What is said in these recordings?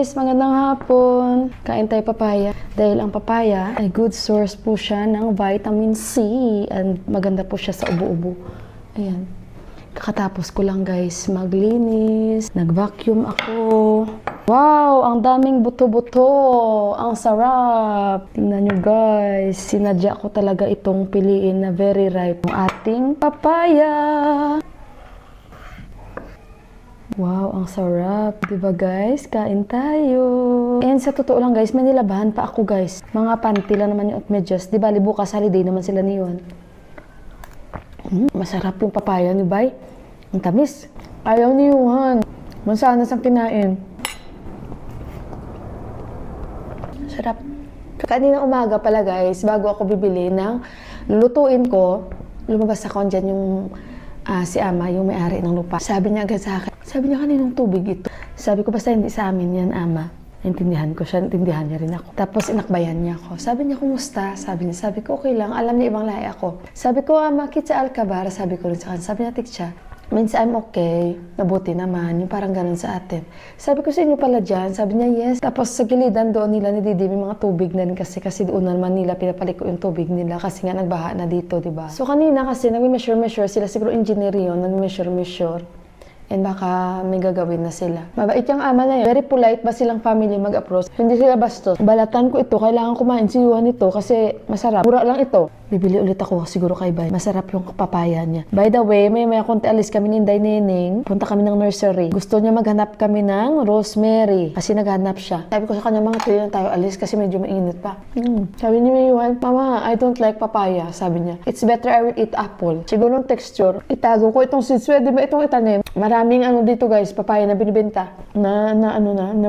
guys, magandang hapon. Kain tayo papaya. Dahil ang papaya ay good source po siya ng vitamin C. And maganda po siya sa ubo-ubo. Ayan. Kakatapos ko lang guys maglinis. Nag-vacuum ako. Wow! Ang daming buto-buto. Ang sarap. Tingnan nyo guys. Sinadya ko talaga itong piliin na very ripe. Ang ating papaya. Wow, ang sarap. Diba guys? Kain tayo. And sa totoo lang guys, may nilabahan pa ako guys. Mga panty lang naman yung medyas. Diba, bukas holiday naman sila niyon. Masarap yung papaya ni Bay. Ang tamis. Ayaw ni Yuhan. Mansanas ang kinain. Sarap. Kanina umaga pala guys, bago ako bibili ng lulutuin ko, lumabas ako dyan yung si Ama, yung may-ari ng lupa. Sabi niya agad sa akin, sabi niya kaninong tubig ito. Sabi ko basta hindi sa amin yan, Ama. Naintindihan ko siya, naintindihan niya rin ako. Tapos inakbayan niya ako. Sabi niya, kumusta? Sabi niya, sabi ko okay lang, alam niya ibang lahi ako. Sabi ko, Ama, kitsa Alcabar, sabi ko rin sa kanya. Sabi niya, tiksya. Means I'm okay, mabuti naman, yung parang ganun sa atin. Sabi ko sa inyo pala dyan, sabi niya yes. Tapos sa gilidan doon nila ni Didi may mga tubig na rin kasi doon naman nila pinapaliko yung tubig nila kasi nga nagbaha na dito, diba? So kanina kasi nag-measure sila, siguro engineer yun, nag-measure. And baka may gagawin na sila. Mabait yung ama na yun. Very polite ba silang family mag-approach? Hindi sila bastos. Balatan ko ito, kailangan kumain si Yuhan ito kasi masarap. Mura lang ito. Bibili ulit ako siguro kay Bay. Masarap yung papaya niya. By the way, may konti alis kami ni Inday Nening. Punta kami ng nursery. Gusto niya maghanap kami ng rosemary. Kasi naghanap siya. Sabi ko sa kanya, mga 3 na tayo alis kasi medyo mainit pa. Sabi niya, Yuhan, Mama, I don't like papaya. Sabi niya, it's better I will eat apple. Siguro ng texture. Itago ko itong seeds. Di ba itong itanim? Maraming ano dito guys, papaya na binibenta. Na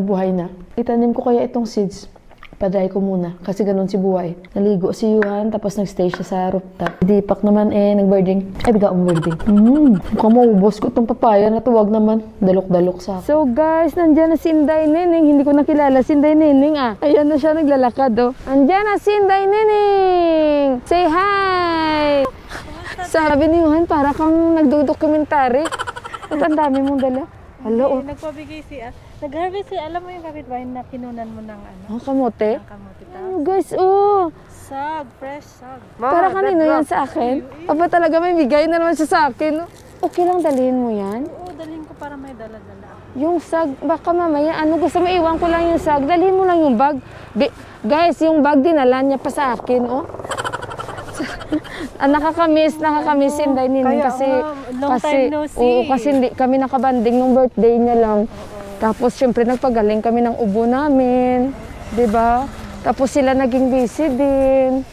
buhay na. Itanim ko kaya itong seeds. Padry ko muna. Kasi ganun si Buhay. Naligo si Yuhan, tapos nagstay siya sa rooftop. Dipak naman nag-birding. Ay, biga akong birding. Mukhang maubos ko itong papaya na tuwag naman. Dalok-dalok sa akin. So guys, nandyan na si Inday Nening. Hindi ko nakilala si Inday Nening Ayan na siya naglalakad Andyan na si Inday Nening! Say hi! Sabi ni Yuhan, para kang nagdodokumentary. At ang dami mong dala. Hello. Nagpabigay nag-harvest alam mo yung kapitbahay na kinunan mo ng kamote? Ng kamote. Guys, Sag, fresh sag. Para kanino yan sa akin? Aba talaga may bigay na naman siya sa akin. Okay lang dalhin mo yan? Oo, dalhin ko para may dala-dala. Yung sag, baka mamaya, gusto mo iwan ko lang yung sag, dalhin mo lang yung bag. Guys, yung bag dinala niya pa sa akin, nakakamiss si Inday Nening kasi long time no see. Kasi hindi kami nakabanding nung birthday niya lang. Tapos syempre nagpagaling kami ng ubo namin, 'di ba? Tapos sila naging busy din.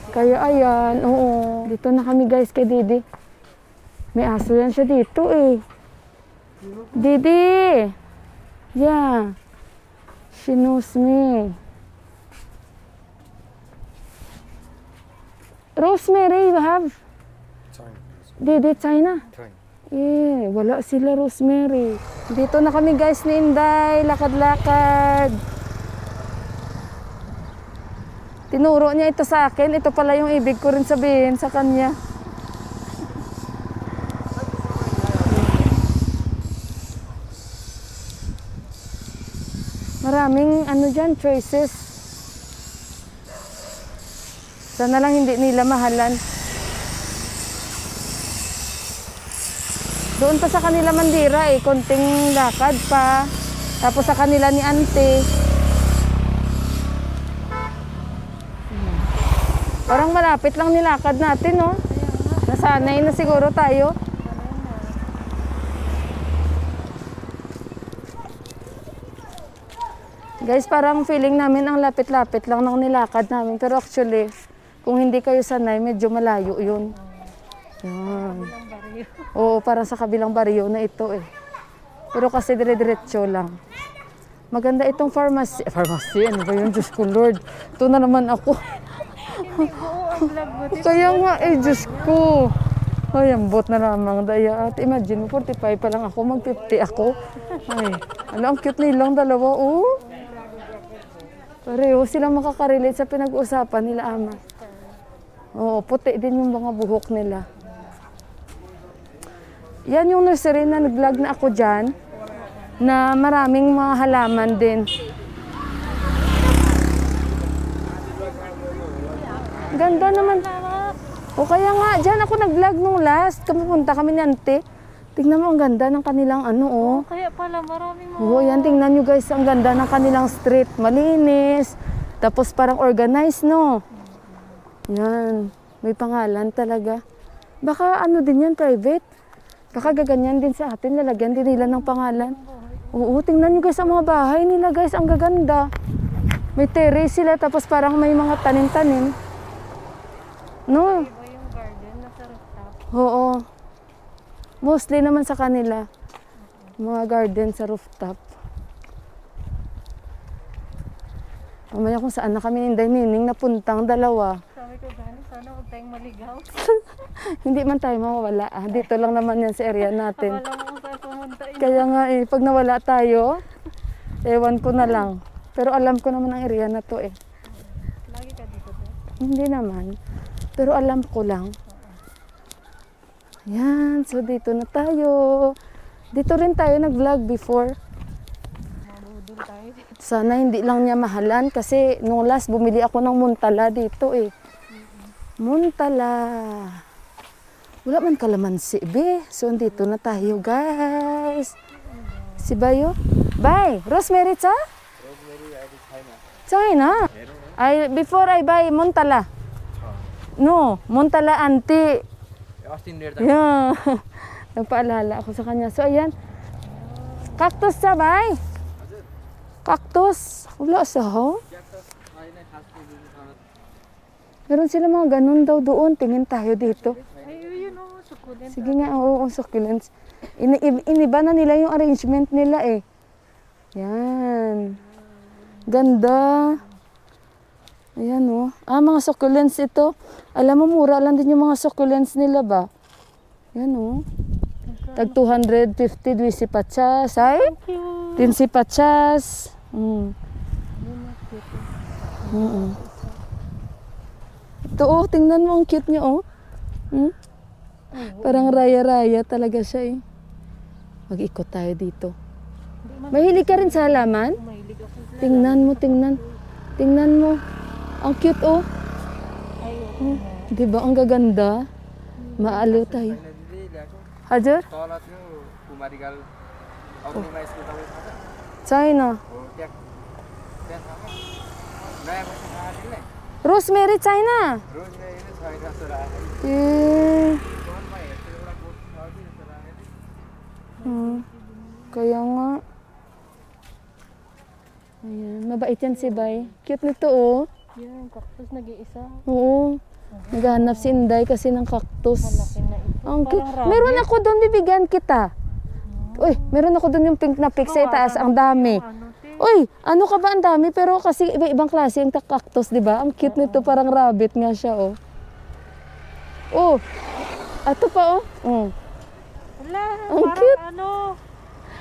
Kaya ayan, dito na kami guys kay Didi. May aso yan siya dito Didi! Yeah. She knows me. Rosemary, you have? China. Didi, China? China. Wala sila rosemary. Dito na kami guys ni Inday, lakad-lakad. Tinuro niya ito sa akin. Ito pala yung ibig ko rin sabihin sa kanya. Maraming dyan, choices. Sana lang hindi nila mahalan. Doon pa sa kanila Mandira konting lakad pa. Tapos sa kanila ni Ante. Parang malapit lang nilakad natin, Nasanay na siguro tayo. Guys, parang feeling namin ang lapit-lapit lang ng nilakad namin. Pero actually, kung hindi kayo sanay, medyo malayo yun. Yan. Oo, parang sa kabilang baryo na ito Pero kasi dire-diretso lang. Maganda itong pharmacy. Ano ba yun? Diyos ko Lord. Ito na naman ako. Kaya nga Diyos ko. Ay, ang bot na namang daya. At imagine mo, 45 pa lang ako, mag-50 ako. Ay, ang cute nilang dalawa. Pareho silang makakarelate sa pinag-uusapan nila ama. Puti din yung mga buhok nila. Yan yung nursery na nag-vlog na ako dyan, na maraming mga halaman din. Ganda naman. O kaya nga, dyan ako nag-vlog nung last. Pumunta kami ni Ante. Tingnan mo, ang ganda ng kanilang ano, oh. Kaya pala maraming mga... Oo, yan, tingnan nyo guys, ang ganda ng kanilang street. Malinis. Tapos parang organized, no? Yan. May pangalan talaga. Baka ano din yan, private. Baka gaganyan din sa atin. Lalagyan din nila ng pangalan. Oo, tingnan nyo guys ang mga bahay nila guys. Ang gaganda. May terrace sila tapos parang may mga tanim-tanim. No? Iba yung garden na sa rooftop. Oo. Mostly naman sa kanila. Mga garden sa rooftop. Mamaya kung saan na kami ni Inday Nining napuntang dalawa. Sabi ko, Gani, sana huwag tayong maligaw. Hindi man tayo mawawala. Dito lang naman yan sa area natin. Akala mo kung saan pumunta yun. Kaya nga eh, pag nawala tayo, ewan ko na lang. Pero alam ko naman ang area na to eh. Lagi ka dito, te. Hindi naman. Pero alam ko lang. Yan, so dito na tayo. Dito rin tayo nag-vlog before. Mabudol tayo dito. Sana hindi lang niya mahalan kasi nung last bumili ako ng muntala dito eh. Muntala. Wala man kalamansi, be. So dito na tayo, guys. Si Bayo. Bye. Rosemary, cha? China. Before I buy muntala. No, muntala auntie. Yeah. Nagpaalala ako sa kanya. So ayan. Cactus sa bay. Cactus. Wala sa ho. Meron sila mga ganun daw doon. Tingin tayo dito. Ay, yun o, sukulent. Sige nga, oo, succulents. Iniba na nila yung arrangement nila eh. Yan. Ganda. Ayan oh. Mga succulents ito. Alam mo, mura lang din yung mga succulents nila ba? Yan oh. Tag 250, 2 si pachas. Ay? 10 si pachas. Ito oh, tingnan mo, ang cute niya oh. Parang raya-raya talaga siya eh. Mag-ikot tayo dito. Mahilig ka rin sa halaman? Mahilig ako. Tingnan mo, tingnan. Tingnan mo. Ang cute oh. Diba, ang gaganda. Maaliw tayo. Hajar? China. Rosemary, China. Kaya nga. Ayan, mabait yan si Bay. Cute nito oh. Yan, cactus nag-iisa. Oo. Naghanap si Inday kasi ng cactus. Malaki na ito. Ang cute. Parang rabbit. Meron ako doon, bibigyan kita. Uy, meron ako doon yung pink na pig sa itaas. Ang dami. Ano, te? Uy, ano ka ba ang dami? Pero kasi iba-ibang klase yung cactus, di ba? Ang cute nito, parang rabbit nga siya, oh. Oh, ato pa, oh. Wala, Ang parang cute. ano,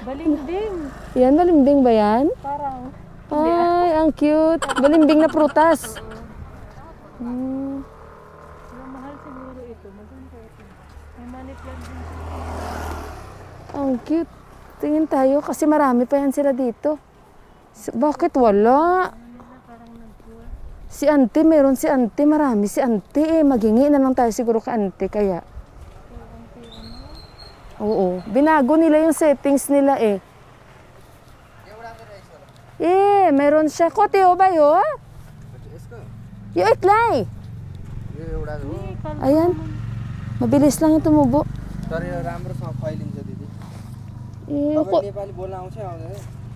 balimbing. Yan, balimbing ba yan? Parang, Ay, ang cute. Balimbing na prutas. mahal siguro ito. Maganda ito. May money plant din. Ang cute. Tingin tayo kasi marami pa yan sila dito. Bakit wala? Si auntie, meron si auntie. Marami si auntie eh. Maghingi na lang tayo siguro kay auntie kaya. Oo. Binago nila yung settings nila eh. Meron siya. Kote o ba yun? Yung itlay. Ayan. Mabilis lang yung tumubo.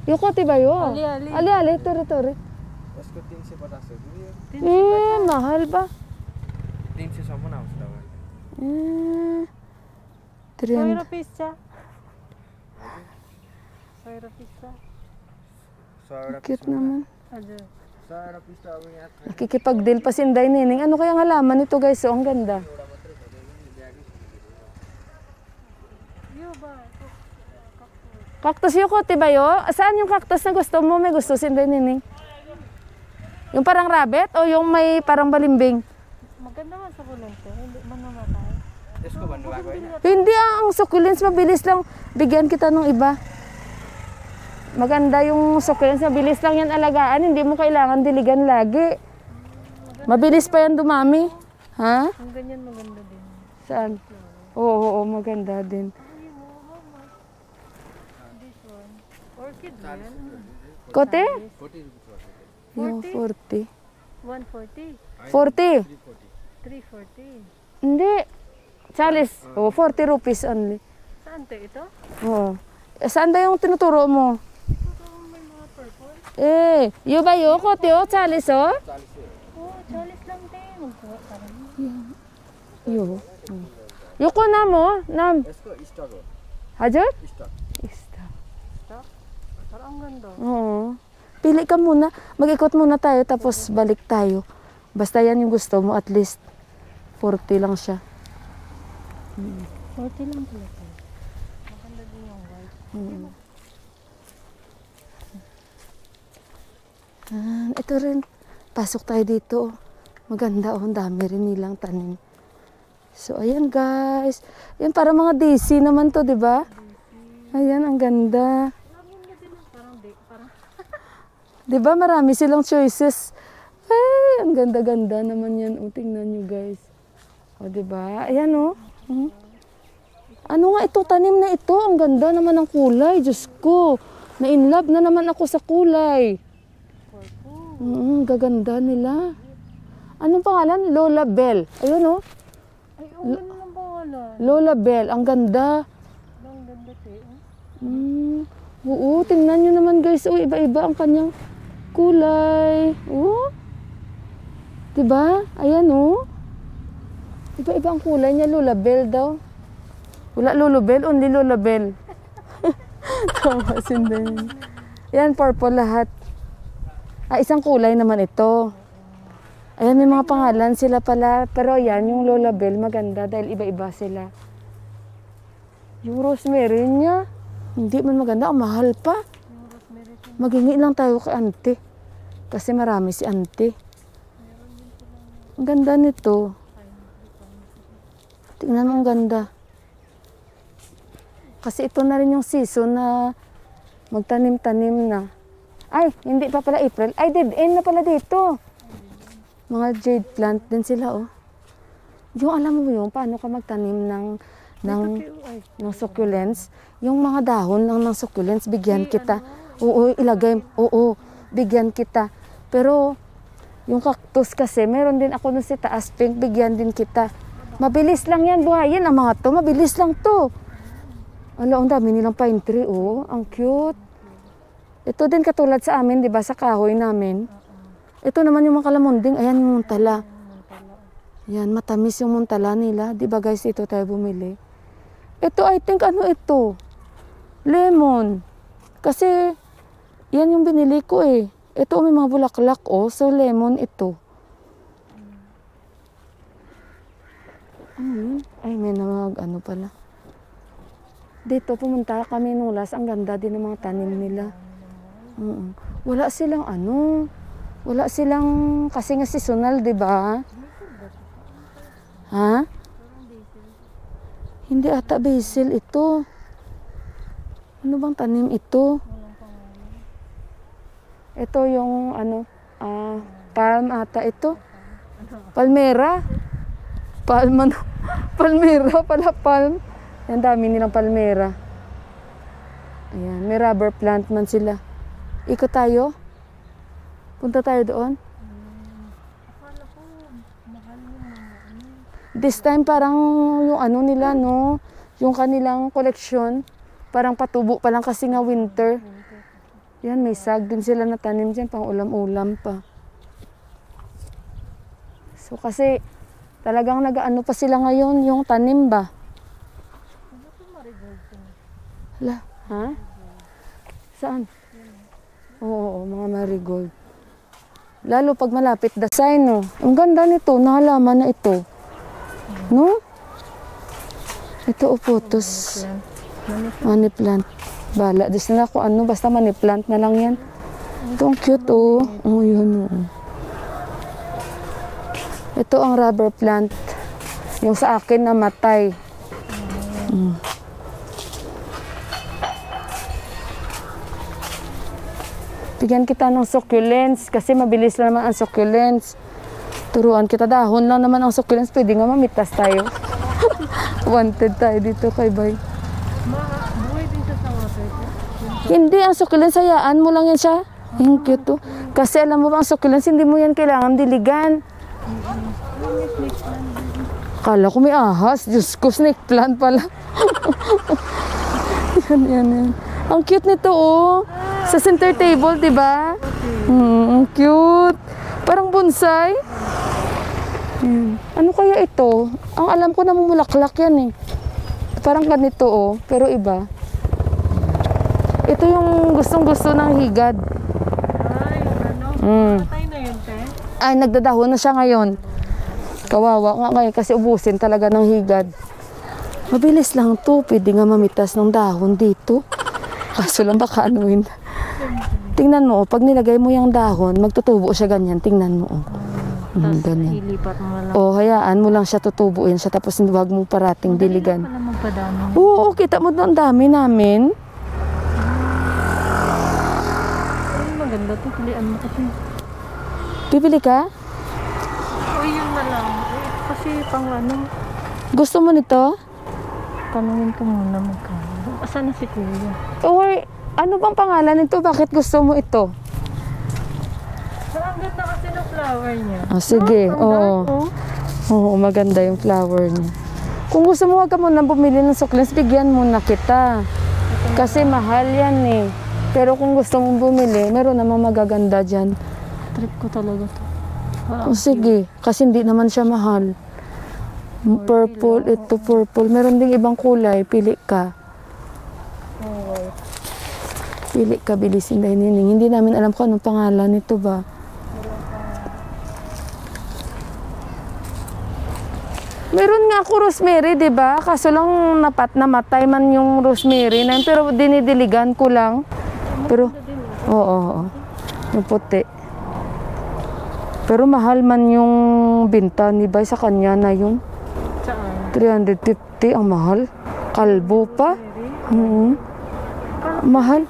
Yung kote ba yun? Ali. Ali, tori. Mahal ba? 100 300. rupees siya. 100 rupees siya. Cute naman. Ano? Nakikipag-deal pa si Inday Nining. Ano kaya ang halaman nito guys? Oh, ang ganda. Yo ba? Cactus yung kote ba yun? Saan yung cactus na gusto mo? May gusto si Inday Nining? Yung parang rabbit o yung may parang balimbing? Maganda man sa bulente. Hindi man mamatay. Hindi ang succulents. Mabilis lang. Bigyan kita ng iba. Maganda yung succulents. Mabilis lang yan alagaan. Hindi mo kailangan diligan lagi. Mabilis pa yan dumami. Ha? Ang ganyan maganda din. Saan? Oo, maganda din. Ay, mo, mama. This one. Orchid ba yan? Kote? 40. 40. 140. 40. 340. Hindi. Chalis. 40 rupees only. Saan to ito? Oo. Saan ba yung tinuturo mo? Ito may mga purple. Yo ba yo? Kote yo? Chalis oh? Oh, chalis lang din. Magkuha parang. Yo. Yuko na mo? Nam. Hajot? Ista. Parang ang ganda. Oo. Pili ka muna. Mag-ikot muna tayo tapos balik tayo. Basta yan yung gusto mo. At least 40 lang siya. 40 lang pala ito. Maganda din yung white. Ito rin. Pasok tayo dito. Maganda oh. Ang dami rin nilang tanim. So, ayan guys. Yan para mga DC naman to, di ba? Ayan, ang ganda. Di ba marami silang choices? Ay, ang ganda-ganda naman yan. O, tingnan nyo guys. O, di ba? Ayan o. Ano nga ito? Tanim na ito. Ang ganda naman ng kulay. Diyos ko. Na-inlove na naman ako sa kulay. Gaganda nila. Anong pangalan? Lola Bell. Ayun o. Ay, ang ganda ng pangalan. Lola Bell. Ang ganda. Ang ganda tayo. Oo, tingnan nyo naman guys. O, iba-iba ang kanyang kulay. Oh. 'Di ba? Ayan oh. Iba-iba ang kulay niya, Lola Bell daw. Wala Lolo Bell, only Lola Bell. Tama sindan. Yan purple lahat. Isang kulay naman ito. Ayan, may mga pangalan sila pala. Pero yan, yung Lola Bell maganda dahil iba-iba sila. Yung rosemary niya, hindi man maganda. Ang mahal pa. Maghingi lang tayo kay ante. Kasi marami si ante. Ang ganda nito. Tingnan mo, ang ganda. Kasi ito na rin yung season na magtanim-tanim na. Ay, hindi pa pala April. Ay, dead end na pala dito. Mga jade plant din sila, oh. Yung alam mo yung paano ka magtanim ng succulents. Yung mga dahon lang ng succulents, bigyan kita. Oo, ilagay. Oo, bigyan kita. Pero, yung cactus kasi, meron din ako nun si taas pink, bigyan din kita. Mabilis lang yan, buhayin ang mga to. Mabilis lang to. Ala, ang dami nilang pine tree, oh. Ang cute. Ito din katulad sa amin, di ba, sa kahoy namin. Ito naman yung mga kalamunding. Ayan yung muntala. Yan, matamis yung muntala nila. Di ba guys, ito tayo bumili. Ito, I think, ano ito? Lemon. Kasi, yan yung binili ko eh. Ito, may mga bulaklak, oh. So, lemon ito. Ay, may ano pala. Dito, pumunta kami nung last. Ang ganda din ng mga tanim nila. Wala silang wala silang, kasi nga seasonal, di ba? Ha? Hindi ata basil ito. Ano bang tanim ito? Ito yung palm ata ito. Palmera. Palmera pala, palm. Ang dami nilang palmera. Ayan, may rubber plant man sila. Ikot tayo. Punta tayo doon. Akala ko, mahal yung This time parang yung nila, no? Yung kanilang collection, parang patubo pa lang kasi nga winter. Yan, may sag din sila na tanim dyan, pang ulam-ulam pa. So kasi talagang nag-ano pa sila ngayon, yung tanim ba? Ano ito marigold? Hala, ha? Saan? Oo, mga marigold. Lalo pag malapit design, no? Ang ganda nito, nahalaman na ito. No? Ito, photos. Money plant. Bala, dis na ako basta money plant na lang yan. Ito, ang cute, oh. Oh, yun, oh. Ito ang rubber plant. Yung sa akin na matay. Bigyan kita ng succulents kasi mabilis lang naman ang succulents. Turuan kita, dahon lang naman ang succulents. Pwede nga mamitas tayo. Wanted tayo dito kay Bay. Buhay din siya sa water. Hindi, ang succulents, hayaan mo lang yan siya. Yung cute to. Kasi alam mo ba, ang succulents, hindi mo yan kailangan diligan. Kala ko may ahas. Diyos ko, snake plant pala. yan. Ang cute nito, oh. Sa center table, di ba? Ang cute. Parang bonsai. Ano kaya ito? Ang alam ko namumulaklak yan eh. Parang ganito, oh. Pero iba. Ito yung gustong-gusto ng higad. Ay, ano? Patay na yun, te? Ay, nagdadahon na siya ngayon. Kawawa nga ngayon kasi ubusin talaga ng higad. Mabilis lang to. Pwede nga mamitas ng dahon dito. Kaso lang baka anuin. Tingnan mo, pag nilagay mo yung dahon, magtutubo siya ganyan. Tingnan mo, oh. Tapos Ganyan. ilipat mo lang. O, hayaan mo lang siya tutubuin siya. Tapos huwag mo parating diligan. Pala magpadami. Oo, kita mo ang dami namin. Ay, maganda to. Pilian mo kasi. Bibili ka? Uy, yun na lang. Kasi pang ano, Gusto mo nito? tanungin ko muna magkano. Asan na si kuya? Or, ano bang pangalan nito? Bakit gusto mo ito? Ang ganda kasi ng flower niya. Ah, sige, Ang oo. dark, oh. Oo, maganda yung flower niya. Kung gusto mo, wag ka muna bumili ng succulents, bigyan muna kita. Kasi mahal yan eh. Pero kung gusto mong bumili, meron namang magaganda dyan. Trip ko talaga to. O sige, kasi hindi naman siya mahal. Purple, ito purple. Meron ding ibang kulay, pili ka. Pili ka, bilisin dahil nining. Hindi namin alam kung anong pangalan nito ba. Meron nga ako rosemary, di ba? Kaso lang namatay man yung rosemary na yun, pero dinidiligan ko lang. Pero, oo. Yung puti. Pero mahal man yung binta ni Bay sa kanya na yun. Saan? 350 ang mahal. Kalbo pa. Mahal.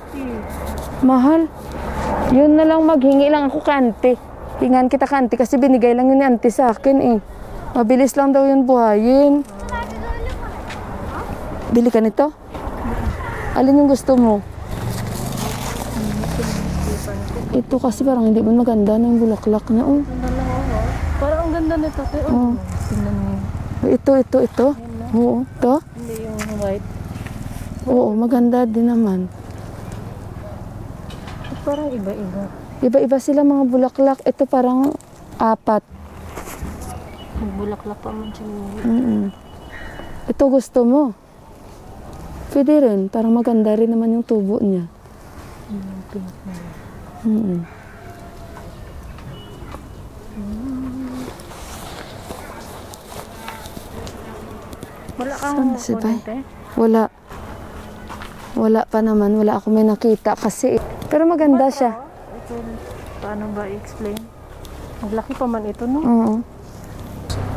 Mahal. Yun na lang, maghingi lang ako kante. Hingan kita kante kasi binigay lang yun ni auntie sa akin eh. Mabilis lang daw yun buhayin. Bili ka nito? Alin yung gusto mo? Ito kasi parang hindi mo maganda na yung bulaklak niya. Oh. Parang ang ganda nito. Oh. Tingnan mo. Ito. Oo, ito. Hindi yung white. Oo, maganda din naman. Parang iba-iba. Iba-iba sila mga bulaklak. Ito parang 4. Magbulaklak pa man siya. Ito gusto mo. Pwede rin. Parang maganda rin naman yung tubo niya. Pink na. Wala kang Saan si Bay? konti? Wala. Wala pa naman. Wala ako may nakita kasi. Pero maganda siya. Ito, paano ba i-explain? Maglaki pa man ito, no? Oo.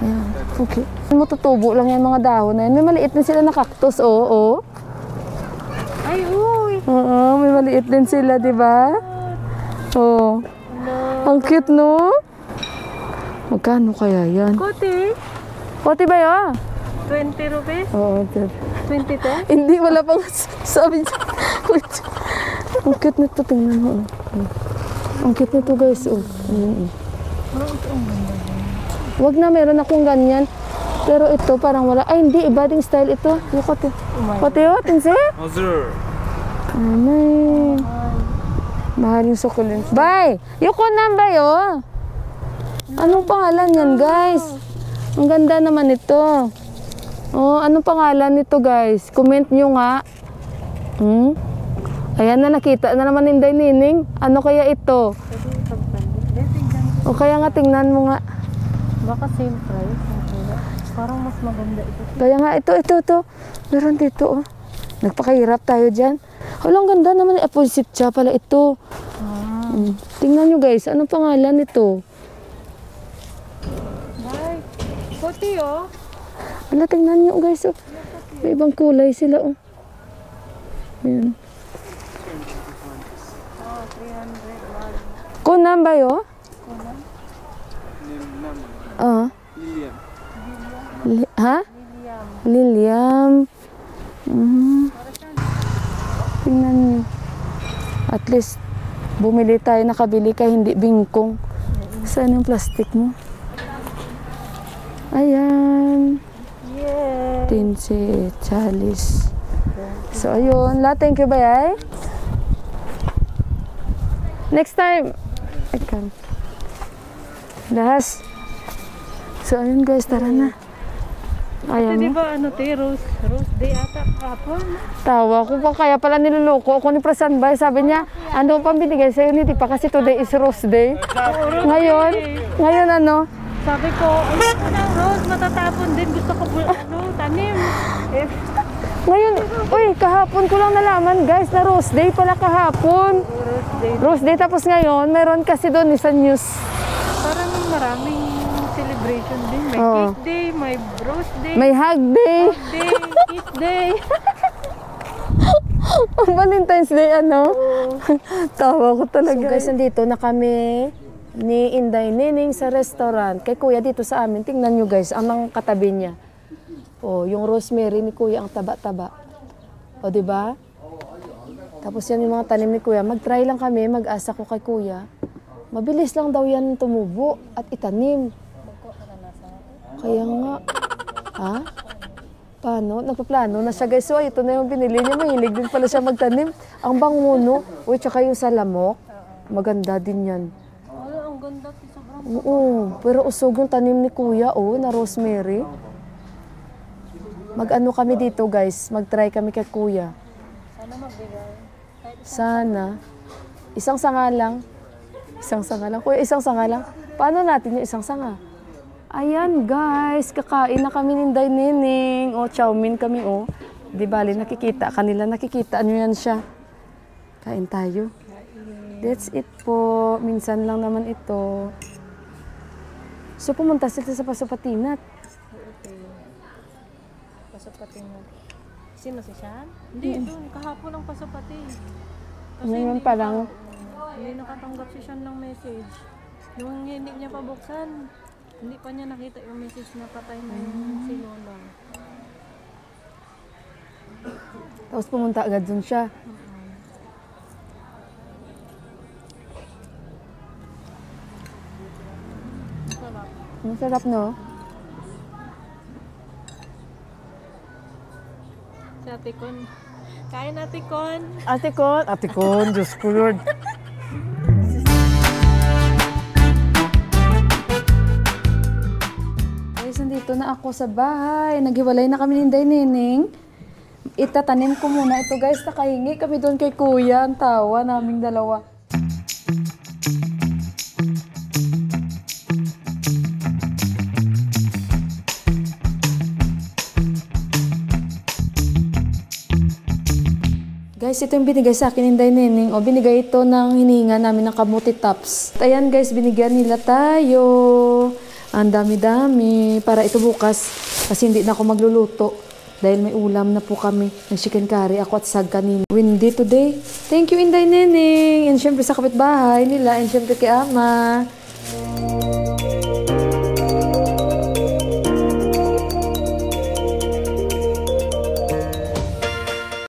Ayan. Okay. Matutubo lang yan mga dahon na yan. May maliit din sila na cactus, oo. Ay, uy! Oo, may maliit din sila, di ba? Oo. Ang cute, no? Magkano kaya yan? Kote, Kote ba yun? 20 rupees? Oo, 20 te? hindi, wala pang sabi niya. Ang cute nito, tingnan mo. Ang cute nito, guys. Oh. Wag na, meron akong ganyan. Pero ito, parang wala. Ay, hindi, iba ding style ito. Yung kote. Kote yun, tinse? Anay. Mahal yung succulents. Bay! Yung kunan ba yun? Anong pangalan yan, guys? Ang ganda naman ito. Oh, anong pangalan nito, guys? Comment nyo nga. Ayan na, nakita na naman Inday Nining. Ano kaya ito? O kaya nga, tingnan mo nga. Baka same price. Parang mas maganda ito. Kaya nga, ito. Meron dito, oh. Nagpakahirap tayo dyan. Ang ganda naman. Apple siya pala ito. Tingnan nyo, guys. Anong pangalan nito? Ay, puti, oh. Ala, tingnan nyo, guys. Oh. May ibang kulay sila, oh. Ayan. 300. Kunan ba yun? Oh. Lilian. Ha? William. Liliam. Tingnan niyo. At least, bumili tayo, nakabili ka, hindi bingkong. Saan yung plastic mo? Ayan. Yeah. Tinsi, chalice. So, ayun. Thank you, bayay. Next time. Ikaw. Lahas. So, ayun guys, tara na. Ayaw Di mo? ba ano te, Rose Day ata kapon? Tawa ko pa, kaya pala niloloko ako ni Prasan Bay. Sabi niya, ano pang binigay sa'yo ni Tipa kasi today is Rose Day. Ngayon ano? Sabi ko, ayoko na Rose, matatapon din. Gusto ko tanim. Ngayon, uy, kahapon ko lang nalaman guys na Rose Day pala kahapon. Rose Day. Rose Day tapos ngayon, meron kasi doon sa news. Parang maraming celebration din. May Oo. cake day, may Rose Day, May hug day. day, kiss day. Valentine's Day ano? Oo. Tawa ko talaga. So guys, nandito na kami ni Inday Nining sa restaurant. Kay Kuya dito sa amin. Tingnan nyo guys, ang katabi niya. Oh, yung rosemary ni Kuya ang taba-taba. O, di ba? Tapos yan yung mga tanim ni Kuya. Mag-try lang kami, mag-asa ko kay Kuya. Mabilis lang daw yan tumubo at itanim. Kaya nga. Ha? Paano? Nagpaplano na siya guys. So, ito na yung binili niya. Mahilig din pala siya magtanim. Ang banguno. Uy, tsaka yung salamok. Maganda din yan. Ang ganda. Sobrang Oo. Pero usog yung tanim ni Kuya, oh, na rosemary. Mag-ano kami dito guys. Mag-try kami kay Kuya. sana magbigay. Sana. Isang sanga lang. Isang sanga lang. Kuya, isang sanga lang. Paano natin yung isang sanga? Ayan guys, kakain na kami ni Inday Nining. O, chowmin kami o. Di bali, nakikita. Kanila nakikita. Ano yan siya? Kain tayo. That's it po. Minsan lang naman ito. So, pumunta sila sa Pasupatinat. Pasapati mo. Sino si Sean? Hindi, doon. Kahapon ang pasapati. Kasi Ngayon pa lang. Hindi nakatanggap si Sean ng message. Yung hindi niya pabuksan, hindi pa niya nakita yung message na patay na yung si Lola. Tapos pumunta agad dun siya. Sarap. Ang sarap, no? Si Ate Con. Kain Ate Con. Ate Con, Diyos ko Lord. Guys, nandito na ako sa bahay. Naghiwalay na kami ni Inday Nining. Itatanim ko muna ito guys. Nakahingi kami doon kay Kuya. Ang tawa naming dalawa. Guys, ito yung binigay sa akin ni Inday Nining. O, binigay ito ng hinihinga namin ng kamuti tops. At ayan guys, binigyan nila tayo. Ang dami-dami. Para ito bukas, kasi hindi na ako magluluto. Dahil may ulam na po kami ng chicken curry. Ako at sag kanina. Windy today. Thank you, Inday Nining. And syempre sa kapitbahay nila. And syempre kay Ama.